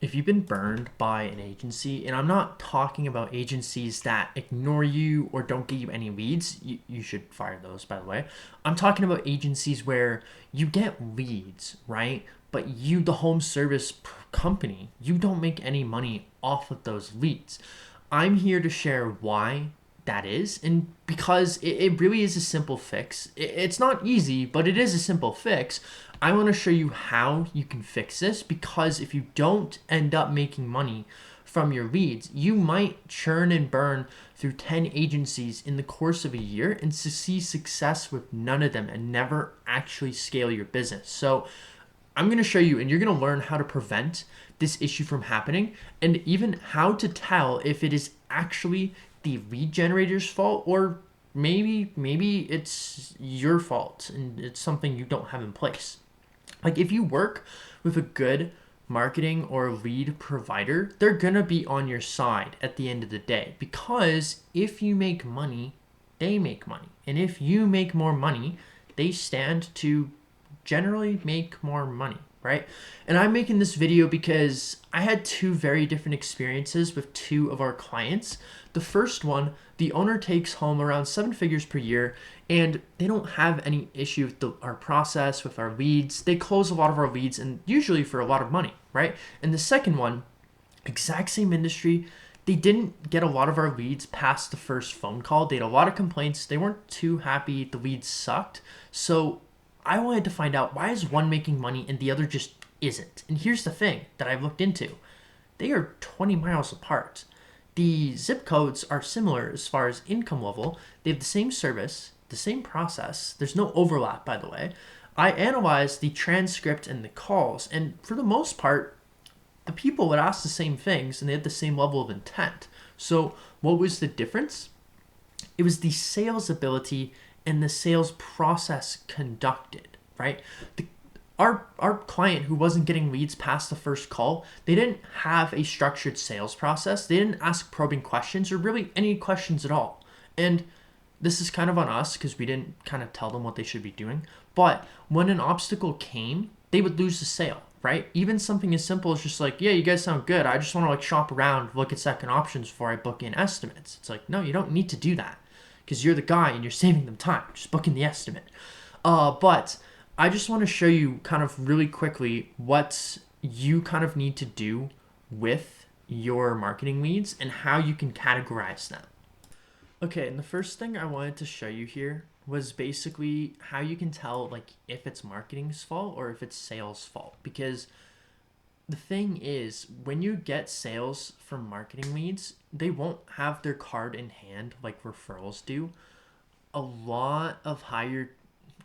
If you've been burned by an agency, and I'm not talking about agencies that ignore you or don't give you any leads, you should fire those, by the way. I'm talking about agencies where you get leads, right? But you, the home service company, you don't make any money off of those leads. I'm here to share why that is, and because it really is a simple fix. It's not easy, but it is a simple fix. I want to show you how you can fix this, because if you don't end up making money from your leads, you might churn and burn through 10 agencies in the course of a year and to see success with none of them and never actually scale your business. So I'm going to show you, and you're going to learn how to prevent this issue from happening, and even how to tell if it is actually the lead generator's fault, or maybe it's your fault and it's something you don't have in place. Like, if you work with a good marketing or lead provider, they're going to be on your side at the end of the day, because if you make money, they make money. And if you make more money, they stand to generally make more money, right? And I'm making this video because I had two very different experiences with two of our clients. The first one, the owner takes home around 7 figures per year, and they don't have any issue with our process, with our leads. They close a lot of our leads, and usually for a lot of money, right? And the second one, exact same industry, they didn't get a lot of our leads past the first phone call. They had a lot of complaints. They weren't too happy. The leads sucked. So I wanted to find out, why is one making money and the other just isn't? And here's the thing that I've looked into. They are 20 miles apart. The zip codes are similar as far as income level. They have the same service, the same process. There's no overlap, by the way. I analyzed the transcript and the calls, and for the most part, the people would ask the same things and they had the same level of intent. So what was the difference? It was the sales ability and the sales process conducted, right? Our client who wasn't getting leads past the first call, they didn't have a structured sales process. They didn't ask probing questions, or really any questions at all. And this is kind of on us because we didn't kind of tell them what they should be doing. But when an obstacle came, they would lose the sale, right? Even something as simple as just like, yeah, you guys sound good. I just want to like shop around, look at second options before I book in estimates. It's like, no, you don't need to do that, because you're the guy and you're saving them time. Just booking the estimate. But I just want to show you kind of really quickly what you kind of need to do with your marketing leads and how you can categorize them. Okay, and the first thing I wanted to show you here was basically how you can tell like if it's marketing's fault or if it's sales' fault. Because the thing is, when you get sales from marketing leads, they won't have their card in hand like referrals do. A lot of higher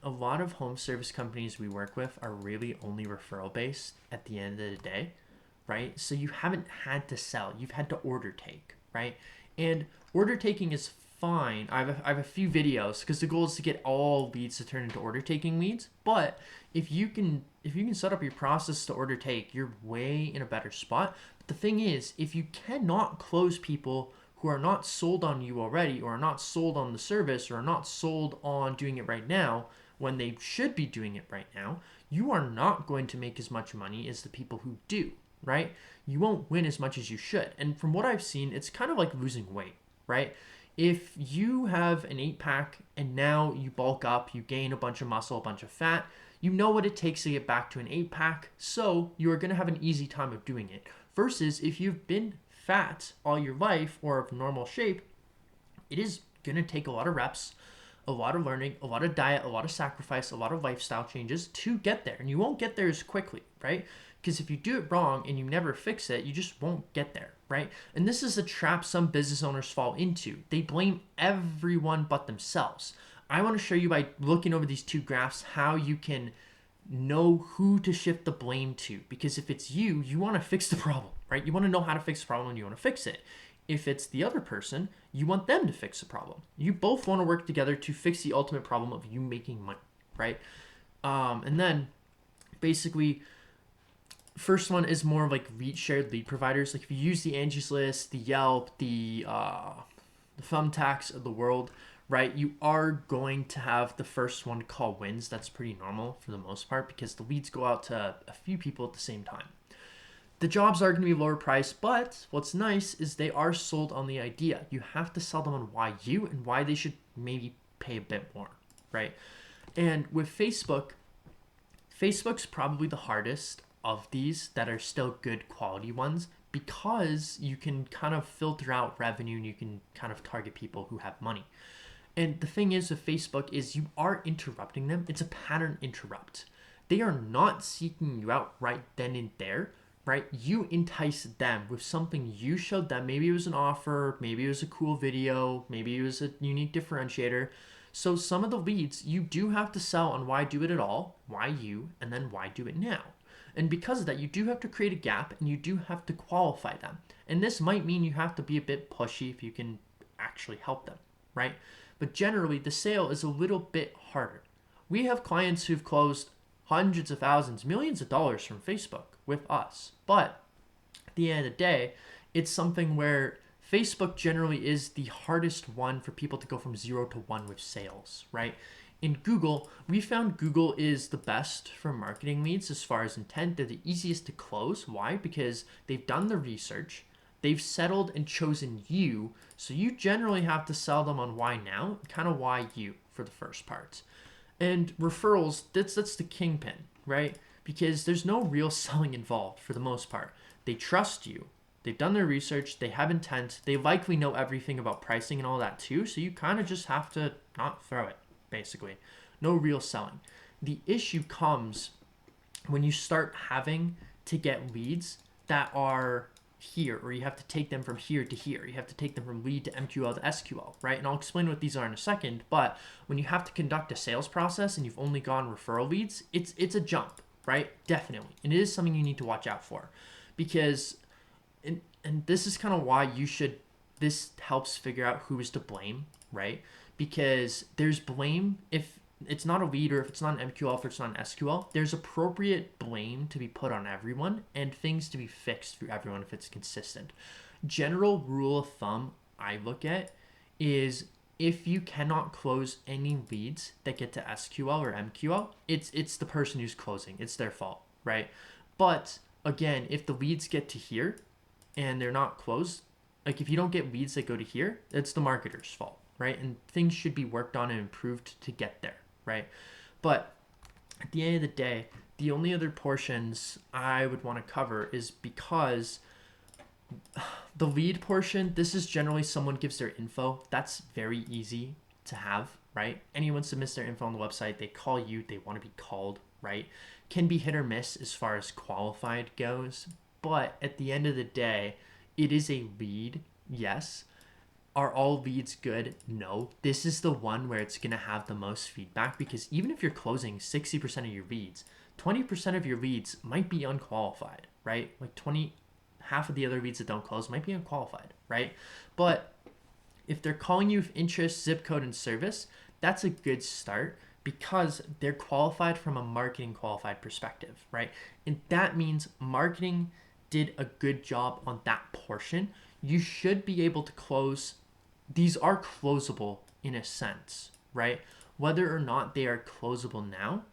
a lot of home service companies we work with are really only referral based at the end of the day, right? So you haven't had to sell, you've had to order take, right? And order taking is fine. I have a few videos, because the goal is to get all leads to turn into order taking leads. But if you can set up your process to order take, you're way in a better spot. But the thing is, if you cannot close people who are not sold on you already, or are not sold on the service, or are not sold on doing it right now when they should be doing it right now, you are not going to make as much money as the people who do, right? You won't win as much as you should. And from what I've seen, it's kind of like losing weight, right? If you have an 8 pack and now you bulk up, you gain a bunch of muscle, a bunch of fat, you know what it takes to get back to an 8 pack, so you are going to have an easy time of doing it. Versus if you've been fat all your life or of normal shape, it is going to take a lot of reps, a lot of learning, a lot of diet, a lot of sacrifice, a lot of lifestyle changes to get there. And you won't get there as quickly, right? Because if you do it wrong and you never fix it, you just won't get there, right? And this is a trap some business owners fall into. They blame everyone but themselves. I want to show you, by looking over these two graphs, how you can know who to shift the blame to. Because if it's you, you want to fix the problem, right? You want to know how to fix the problem and you want to fix it. If it's the other person, you want them to fix the problem. You both want to work together to fix the ultimate problem of you making money, right? And then basically, first one is more of like shared lead providers. Like if you use the Angie's List, the Yelp, the Thumbtacks of the world, right? You are going to have the first one call wins. That's pretty normal for the most part, because the leads go out to a few people at the same time. The jobs are going to be lower price, but what's nice is they are sold on the idea. You have to sell them on why you and why they should maybe pay a bit more, right? And with Facebook, Facebook's probably the hardest of these that are still good quality ones because you can kind of filter out revenue and you can kind of target people who have money. And the thing is with Facebook is you are interrupting them. It's a pattern interrupt. They are not seeking you out right then and there, right? You entice them with something you showed them. Maybe it was an offer, maybe it was a cool video, maybe it was a unique differentiator. So some of the leads you do have to sell on why do it at all, why you, and then why do it now. And because of that, you do have to create a gap and you do have to qualify them. And this might mean you have to be a bit pushy if you can actually help them, right? But generally, the sale is a little bit harder. We have clients who've closed hundreds of thousands, millions of dollars from Facebook with us. But at the end of the day, it's something where Facebook generally is the hardest one for people to go from 0 to 1 with sales, right? In Google, we found Google is the best for marketing leads as far as intent. They're the easiest to close. Why? Because they've done the research, they've settled and chosen you. So you generally have to sell them on why now, kind of why you for the first part. And referrals, that's the kingpin, right? Because there's no real selling involved for the most part. They trust you. They've done their research, they have intent, they likely know everything about pricing and all that too, so you kind of just have to not throw it, basically. No real selling. The issue comes when you start having to get leads that are here, or you have to take them from here to here. You have to take them from lead to MQL to SQL, right? And I'll explain what these are in a second, but when you have to conduct a sales process and you've only gone referral leads, it's a jump, right? Definitely. And it is something you need to watch out for because and this is kind of why this helps figure out who is to blame, right? Because there's blame if it's not a lead or if it's not an MQL, if it's not an SQL, there's appropriate blame to be put on everyone and things to be fixed for everyone if it's consistent. General rule of thumb I look at is if you cannot close any leads that get to SQL or MQL, it's the person who's closing. It's their fault, right? But again, if the leads get to here and they're not closed, like if you don't get leads that go to here, it's the marketer's fault, right? And things should be worked on and improved to get there, right? But at the end of the day, the only other portions I would want to cover is because the lead portion, this is generally someone gives their info. That's very easy to have, right? Anyone submits their info on the website, they call you, they want to be called, right? Can be hit or miss as far as qualified goes, but at the end of the day, it is a lead, yes. Are all leads good? No. This is the one where it's going to have the most feedback because even if you're closing 60% of your leads, 20% of your leads might be unqualified, right? Like half of the other leads that don't close might be unqualified, right? But if they're calling you with interest, zip code, and service, that's a good start because they're qualified from a marketing qualified perspective, right? And that means marketing did a good job on that portion. You should be able to close. These are closable in a sense, right? Whether or not they are closable now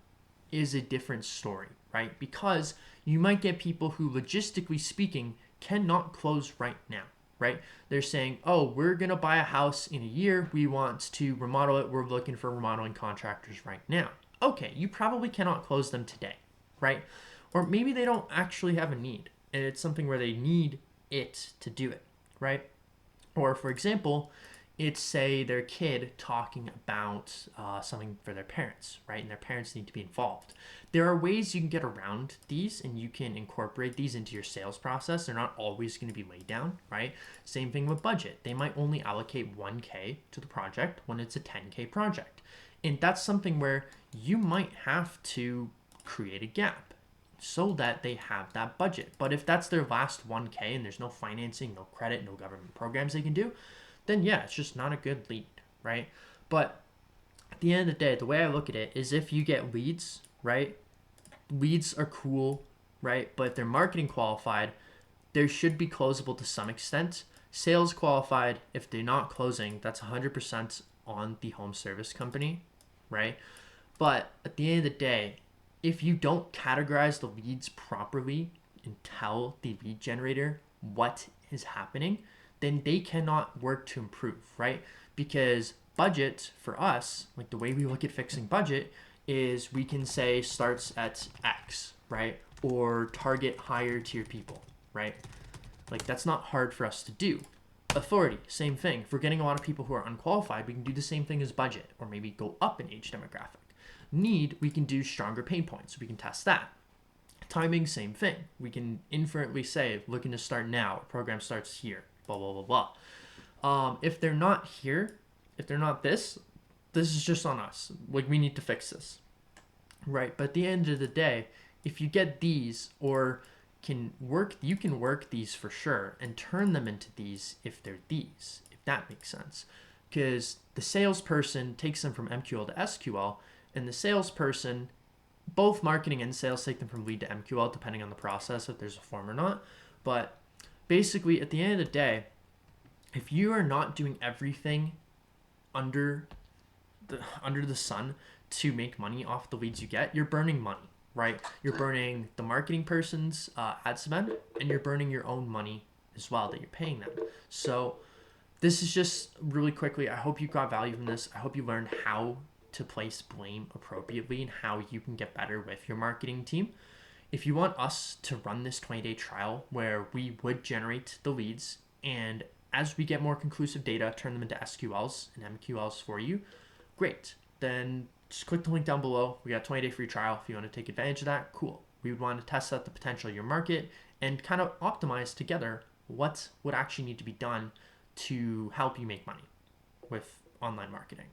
is a different story, right? Because you might get people who, logistically speaking, cannot close right now, right? They're saying, oh, we're going to buy a house in a year. We want to remodel it. We're looking for remodeling contractors right now. Okay, you probably cannot close them today, right? Or maybe they don't actually have a need and it's something where they need it to do it, right? Or for example, it's say their kid talking about something for their parents, right? And their parents need to be involved. There are ways you can get around these and you can incorporate these into your sales process. They're not always going to be laid down, right? Same thing with budget. They might only allocate 1K to the project when it's a 10K project. And that's something where you might have to create a gap so that they have that budget. But if that's their last 1K and there's no financing, no credit, no government programs they can do, then yeah, it's just not a good lead, right? But at the end of the day, the way I look at it is if you get leads, right? Leads are cool, right? But if they're marketing qualified, they should be closable to some extent. Sales qualified, if they're not closing, that's 100% on the home service company, right? But at the end of the day, if you don't categorize the leads properly and tell the lead generator what is happening, then they cannot work to improve, right? Because budget for us, like the way we look at fixing budget, is we can say starts at X, right? Or target higher tier people, right? Like that's not hard for us to do. Authority, same thing. If we're getting a lot of people who are unqualified, we can do the same thing as budget, or maybe go up in age demographic. Need, we can do stronger pain points. We can test that. Timing, same thing. We can inferently say, looking to start now, program starts here, blah, blah, blah, blah. If they're not here, if they're not this is just on us. Like, we need to fix this, right? But at the end of the day, if you get these or you can work these for sure and turn them into these if they're these, if that makes sense. Because the salesperson takes them from MQL to SQL, and the salesperson, both marketing and sales take them from lead to MQL, depending on the process, if there's a form or not. But basically, at the end of the day, if you are not doing everything under the sun to make money off the leads you get, you're burning money, right? You're burning the marketing person's ad spend, and you're burning your own money as well that you're paying them. So this is just really quickly, I hope you got value from this. I hope you learned how to place blame appropriately and how you can get better with your marketing team. If you want us to run this 20-day trial where we would generate the leads, and as we get more conclusive data, turn them into SQLs and MQLs for you, great. Then just click the link down below. We got a 20-day free trial. If you want to take advantage of that, cool. We would want to test out the potential of your market and kind of optimize together what would actually need to be done to help you make money with online marketing.